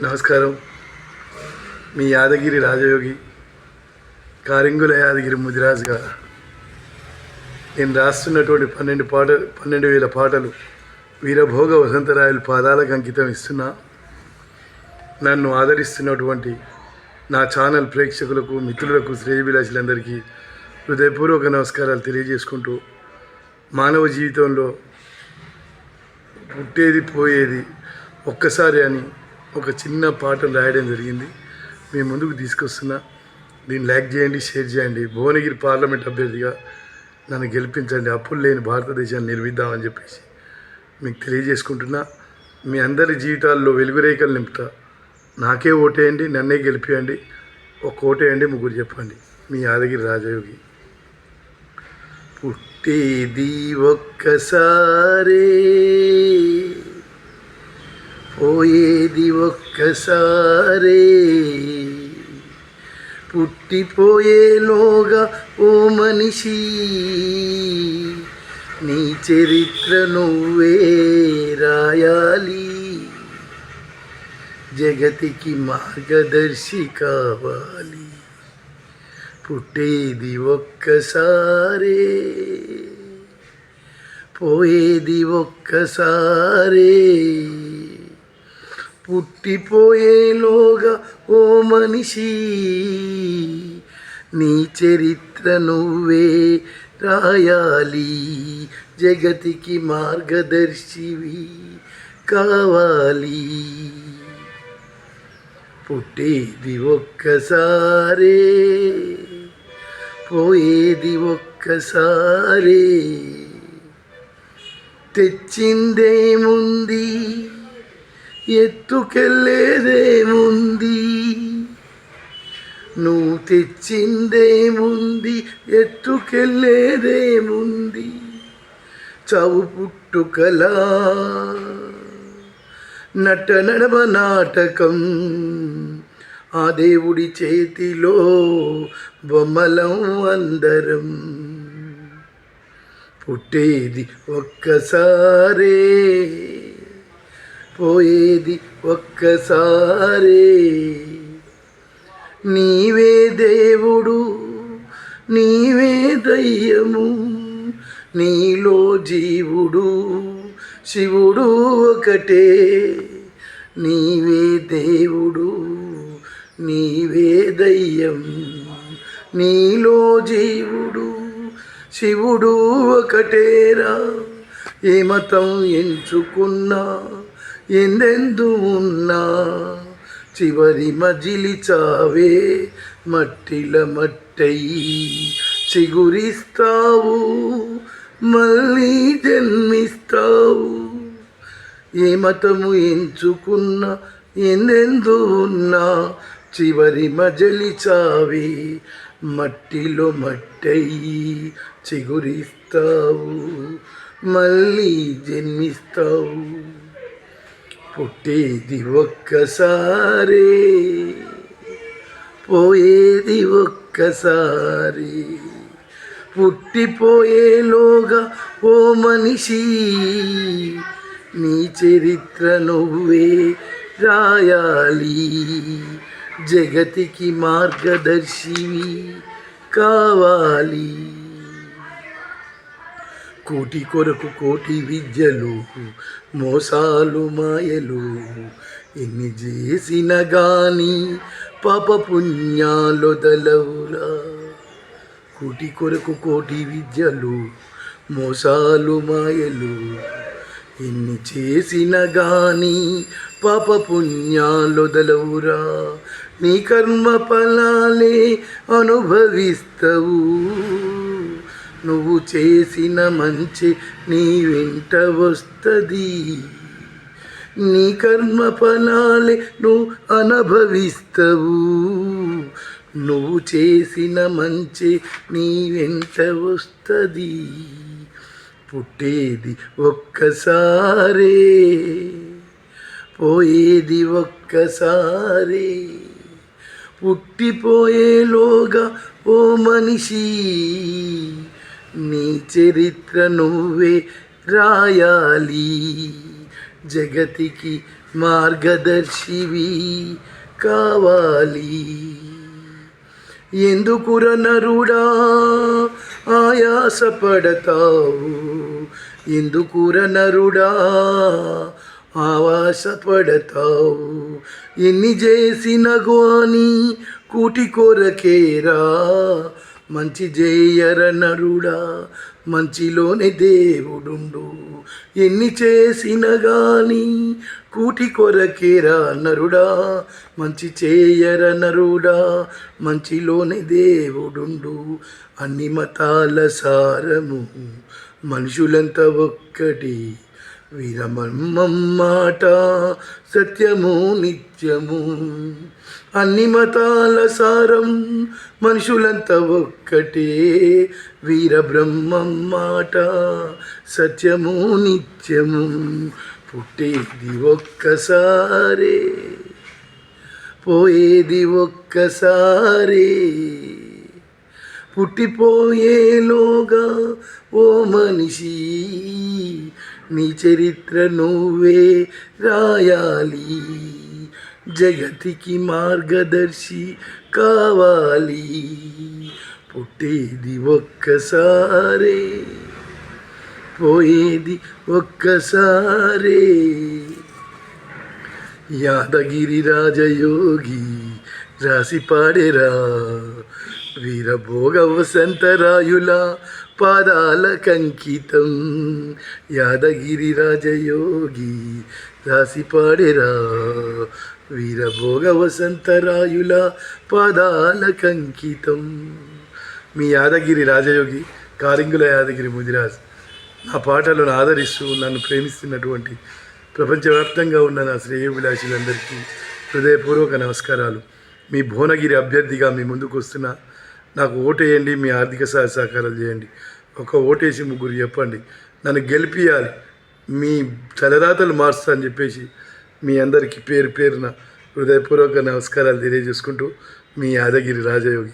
నమస్కారం. మీ యాదగిరి రాజయోగి కారింగుల యాదగిరి ముదిరాజుగా నేను రాస్తున్నటువంటి 12,000 పాటలు వీరభోగ వసంతరాయలు పాదాలకు అంకితం ఇస్తున్నా. నన్ను ఆదరిస్తున్నటువంటి నా ఛానల్ ప్రేక్షకులకు, మిత్రులకు, శ్రేయభిలాషులందరికీ హృదయపూర్వక నమస్కారాలు తెలియజేసుకుంటూ, మానవ జీవితంలో పుట్టేది పోయేది ఒక్కసారి అని ఒక చిన్న పాటను రాయడం జరిగింది. మీ ముందుకు తీసుకొస్తున్నా. దీన్ని లైక్ చేయండి, షేర్ చేయండి. భువనగిరి పార్లమెంట్ అభ్యర్థిగా నన్ను గెలిపించండి. అప్పులు లేని భారతదేశాన్ని నిర్మిద్దామని చెప్పేసి మీకు తెలియజేసుకుంటున్నా. మీ అందరి జీవితాల్లో వెలుగురేఖలు నింపుతా. నాకే ఓటేయండి, నన్నే గెలిపియండి. ఒక ఓటేయండి, ముగ్గురు చెప్పండి. మీ యాదగిరి రాజయోగి. పుట్టేది ఒక్కసారే, పోయేది ఒక్కసారే, పుట్టిపోయేలోగా ఓ మనిషి నీ చరిత్ర నువ్వే రాయాలి. జగతికి మార్గదర్శి కావాలి. పుట్టేది ఒక్కసారే, పోయేది ఒక్కసారే, పుట్టిపోయేలోగా ఓ మనిషి నీ చరిత్ర నువ్వే రాయాలి. జగతికి మార్గదర్శివి కావాలి. పుట్టేది ఒక్కసారే, పోయేది ఒక్కసారే, తెచ్చిందేముంది, ఎత్తుకెళ్ళేదేముంది, నువ్వు తెచ్చిందేముంది, ఎత్తుకెళ్ళేదేముంది. చావు పుట్టుకలా నడమ నాటకం, ఆ దేవుడి చేతిలో బొమ్మలం అందరం. పుట్టేది ఒక్కసారే, పోయేది ఒక్కసారే, నీవే దేవుడు, నీవే దయ్యము, నీలో జీవుడు శివుడు ఒకటే. నీవే దేవుడు, నీవే దయ్యం, నీలో జీవుడు శివుడు ఒకటేరా. ఏ మతం ఎంచుకున్నా, ఎందెందు ఉన్నా, చివరి మజిలి చావే మట్టిల మట్టయి చిగురిస్తావు, మళ్ళీ జన్మిస్తావు. ఏ మతము ఎంచుకున్నా, ఎందెందు ఉన్నా, చివరి మజిలి చావే మట్టిలో మట్టయి చిగురిస్తావు, మళ్ళీ జన్మిస్తావు. పుట్టేది ఒక్కసారే, పోయేది ఒక్కసారి, పుట్టిపోయేలోగా ఓ మనిషి నీ చరిత్ర నువ్వే రాయాలి. జగతికి మార్గదర్శివి కావాలి. కోటి కొరకు కోటి విద్యలు, మోసాలు మాయలు, ఎన్ని చేసిన గాని పాప పుణ్యాలొదలవురా. కోటి కొరకు కోటి విద్యలు, మోసాలు మాయలు, ఎన్ని చేసిన గాని పాప పుణ్యాలొదలవురా. నీ కర్మ ఫలాలే అనుభవిస్తవు, నువ్వు చేసిన మంచి నీ వెంట వస్తుంది. నీ కర్మ ఫలాలే నువ్వు అనుభవిస్తవు, నువ్వు చేసిన మంచి నీ వెంట వస్తుంది. పుట్టేది ఒక్కసారే, పోయేది ఒక్కసారే, పుట్టిపోయేలోగా ఓ మనిషి నీ చరిత్ర నువ్వే రాయాలి. జగతికి మార్గదర్శివి కావాలి. ఎందుకుర నరుడా ఆయాసపడతావు, ఎందుకుర నరుడా ఆవాసపడతావు, ఎన్ని చేసిన గాని కూటి కొరకేరా, మంచి చేయర నరుడా మంచిలోనే దేవుడుండు, ఎన్ని చేసిన గాని కూటి కొరకేరా నరుడా, మంచి చేయర నరుడా మంచిలోనే దేవుడుండు. అన్ని మతాల సారము మనుషులంతా ఒక్కటి, వీరమర్మం మాట సత్యము నిత్యము. అన్ని మతాల సారం మనుషులంతా ఒక్కటే, వీరబ్రహ్మం మాట సత్యము నిత్యము. పుట్టేది ఒక్కసారే, పోయేది ఒక్కసారే, పుట్టిపోయేలోగా ఓ మనిషి నీ చరిత్ర నువ్వే రాయాలి. జగతికి మార్గదర్శి కావాలి. పుట్టేది ఒక్కసారే, పోయేది ఒక్కసారే. యాదగిరి రాజయోగి రాసి పాడేరా, వీరభోగ వసంతరాయుల పాదాలకంకితం. యాదగిరి రాజయోగి రాసి పాడేరా, వీరభోగ వసంతరాయుల పాదాలకంకితం. మీ యాదగిరి రాజయోగి కారింగుల యాదగిరి ముదిరాజ్. నా పాటలను ఆదరిస్తూ నన్ను ప్రేమిస్తున్నటువంటి ప్రపంచవ్యాప్తంగా ఉన్న నా శ్రేయోభిలాషులందరికీ హృదయపూర్వక నమస్కారాలు. మీ భువనగిరి అభ్యర్థిగా మీ ముందుకు వస్తున్నా. నాకు ఓటేయండి, మీ ఆర్థిక సహాయ సహకారాలు చేయండి. ఒక ఓటేసి ముగ్గురు చెప్పండి, నన్ను గెలిపియాలి, మీ తలరాతలు మార్చుతా అని చెప్పేసి మీ అందరికీ పేరు పేరున హృదయపూర్వక నమస్కారాలు తెలియజేసుకుంటూ మీ యాదగిరి రాజయోగి.